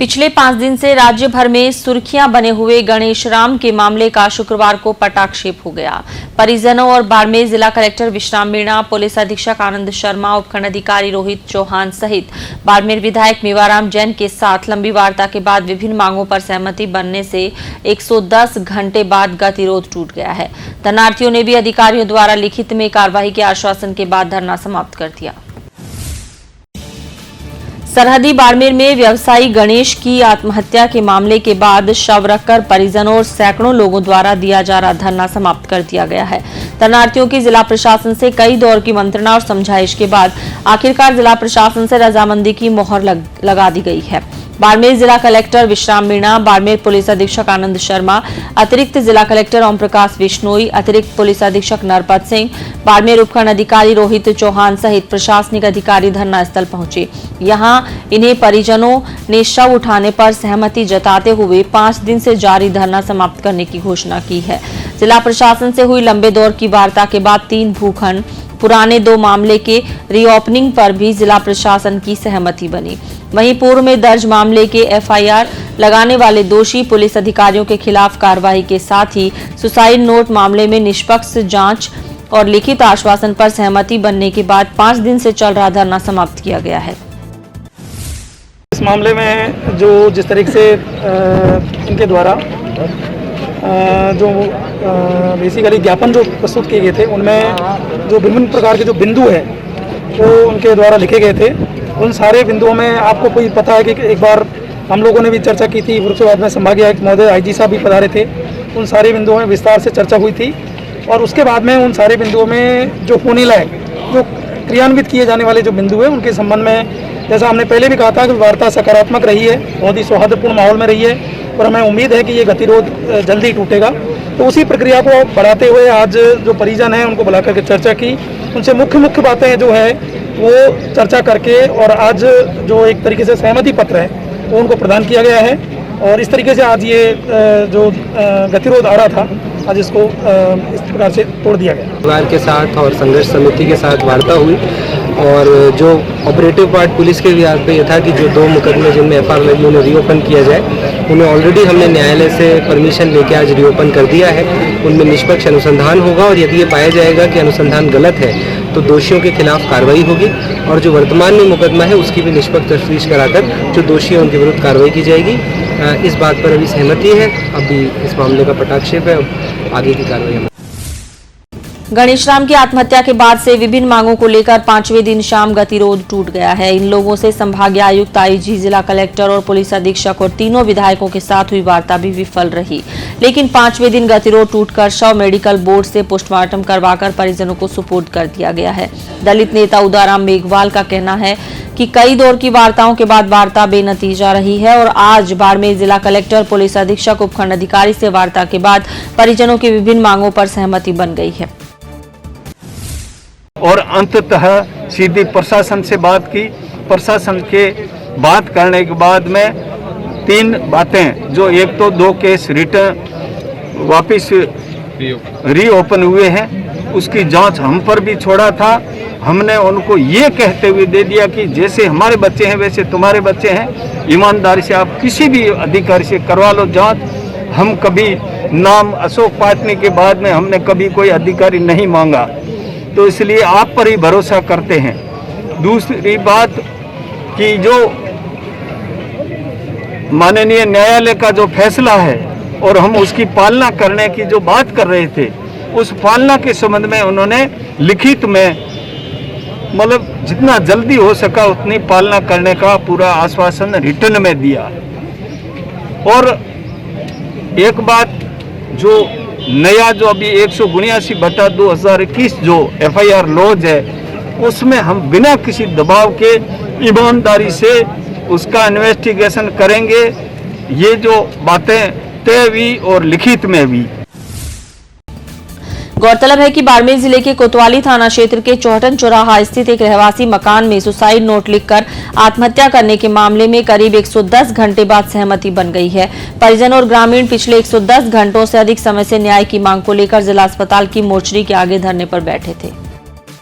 पिछले 5 दिन से राज्य भर में सुर्खियां बने हुए गणेश राम के मामले का शुक्रवार को पटाक्षेप हो गया। परिजनों और बाड़मेर जिला कलेक्टर विश्राम मीणा, पुलिस अधीक्षक आनंद शर्मा, उपखंड अधिकारी रोहित चौहान सहित बाड़मेर विधायक मेवाराम जैन के साथ लंबी वार्ता के बाद विभिन्न मांगों पर सहमति बनने से 110 घंटे बाद गतिरोध टूट गया है। धरनार्थियों ने भी अधिकारियों द्वारा लिखित में कार्रवाई के आश्वासन के बाद धरना समाप्त कर दिया। सरहदी बाड़मेर में व्यवसायी गणेश की आत्महत्या के मामले के बाद शव रखकर परिजनों और सैकड़ों लोगों द्वारा दिया जा रहा धरना समाप्त कर दिया गया है। धरनार्थियों की जिला प्रशासन से कई दौर की मंत्रणा और समझाइश के बाद आखिरकार जिला प्रशासन से रजामंदी की मोहर लगा दी गई है। बाड़मेर जिला कलेक्टर विश्राम मीणा, बाड़मेर पुलिस अधीक्षक आनंद शर्मा, अतिरिक्त जिला कलेक्टर ओम प्रकाश बिश्नोई, अतिरिक्त पुलिस अधीक्षक नरपत सिंह, बाड़मेर उपखंड अधिकारी रोहित चौहान सहित प्रशासनिक अधिकारी धरना स्थल पहुंचे। यहां इन्हें परिजनों ने शव उठाने पर सहमति जताते हुए 5 दिन से जारी धरना समाप्त करने की घोषणा की है। जिला प्रशासन से हुई लंबे दौर की वार्ता के बाद 3 भूखंड पुराने 2 मामले के रीओपनिंग पर भी जिला प्रशासन की सहमति बनी। वहीं पूर्व में दर्ज मामले के एफआईआर लगाने वाले दोषी पुलिस अधिकारियों के खिलाफ कार्रवाई के साथ ही सुसाइड नोट मामले में निष्पक्ष जांच और लिखित आश्वासन पर सहमति बनने के बाद 5 दिन से चल रहा धरना समाप्त किया गया है। इस मामले में जो जिस तरीके से इनके द्वारा जो बेसिकली ज्ञापन जो प्रस्तुत किए गए थे, उनमें जो विभिन्न प्रकार के जो बिंदु है वो उनके द्वारा लिखे गए थे। उन सारे बिंदुओं में आपको कोई पता है कि एक बार हम लोगों ने भी चर्चा की थी, उसके बाद में संभागीय आयुक्त महोदय आईजी साहब भी पधारे थे। उन सारे बिंदुओं में विस्तार से चर्चा हुई थी और उसके बाद में उन सारे बिंदुओं में जो होने लायक, जो क्रियान्वित किए जाने वाले जो बिंदु हैं, उनके संबंध में जैसा हमने पहले भी कहा था कि वार्ता सकारात्मक रही है, बहुत ही सौहार्दपूर्ण माहौल में रही है और हमें उम्मीद है कि ये गतिरोध जल्दी टूटेगा। तो उसी प्रक्रिया को बढ़ाते हुए आज जो परिजन हैं उनको बुला करके चर्चा की, उनसे मुख्य बातें जो है वो चर्चा करके और आज जो एक तरीके से सहमति पत्र है वो उनको प्रदान किया गया है और इस तरीके से आज ये जो गतिरोध आ रहा था, आज इसको इस प्रकार से तोड़ दिया गया। परिवार के साथ और संघर्ष समिति के साथ वार्ता हुई और जो ऑपरेटिव पार्ट पुलिस के भी पे यह था कि जो 2 मुकदमे जिनमें एफआईआर लगी उन्हें रीओपन किया जाए, उन्हें ऑलरेडी हमने न्यायालय से परमिशन लेके आज रीओपन कर दिया है। उनमें निष्पक्ष अनुसंधान होगा और यदि ये पाया जाएगा कि अनुसंधान गलत है तो दोषियों के खिलाफ कार्रवाई होगी और जो वर्तमान में मुकदमा है उसकी भी निष्पक्ष तफ्तीश कराकर जो दोषी है उनके विरुद्ध कार्रवाई की जाएगी। इस बात पर अभी सहमति है, अभी इस मामले का पटाक्षेप है, अब आगे की कार्रवाई। गणेश राम की आत्महत्या के बाद से विभिन्न मांगों को लेकर 5वें दिन शाम गतिरोध टूट गया है। इन लोगों से संभागीय आयुक्त, आईजी, जिला कलेक्टर और पुलिस अधीक्षक और तीनों विधायकों के साथ हुई वार्ता भी विफल रही। लेकिन 5वें दिन गतिरोध टूटकर शव मेडिकल बोर्ड से पोस्टमार्टम करवाकर परिजनों को सुपुर्द कर दिया गया है। दलित नेता उदाराम मेघवाल का कहना है कि कई दौर की वार्ताओं के बाद वार्ता बेनतीजा रही है और आज बाड़मेर जिला कलेक्टर, पुलिस अधीक्षक, उपखंड अधिकारी से वार्ता के बाद परिजनों की विभिन्न मांगों पर सहमति बन गई है और अंततः सीधी प्रशासन से बात की। प्रशासन के बात करने के बाद में 3 बातें, जो एक तो 2 केस रिटर्न वापस रीओपन हुए हैं, उसकी जांच हम पर भी छोड़ा था। हमने उनको ये कहते हुए दे दिया कि जैसे हमारे बच्चे हैं वैसे तुम्हारे बच्चे हैं, ईमानदारी से आप किसी भी अधिकारी से करवा लो जांच। हम कभी नाम अशोक पाटनी के बाद में हमने कभी कोई अधिकारी नहीं मांगा, तो इसलिए आप पर ही भरोसा करते हैं। दूसरी बात कि जो माननीय न्यायालय का जो फैसला है और हम उसकी पालना करने की जो बात कर रहे थे, उस पालना के संबंध में उन्होंने लिखित में मतलब जितना जल्दी हो सका उतनी पालना करने का पूरा आश्वासन रिटर्न में दिया। और एक बात, जो नया जो अभी 179/2021 जो एफआईआर लॉज है, उसमें हम बिना किसी दबाव के ईमानदारी से उसका इन्वेस्टिगेशन करेंगे। ये जो बातें तय हुई और लिखित में भी। गौरतलब है कि बाड़मेर जिले के कोतवाली थाना क्षेत्र के चौहटन चौराहा स्थित एक रहवासी मकान में सुसाइड नोट लिखकर आत्महत्या करने के मामले में करीब 110 घंटे बाद सहमति बन गई है। परिजन और ग्रामीण पिछले 110 घंटों से अधिक समय से न्याय की मांग को लेकर जिला अस्पताल की मोर्चरी के आगे धरने पर बैठे थे।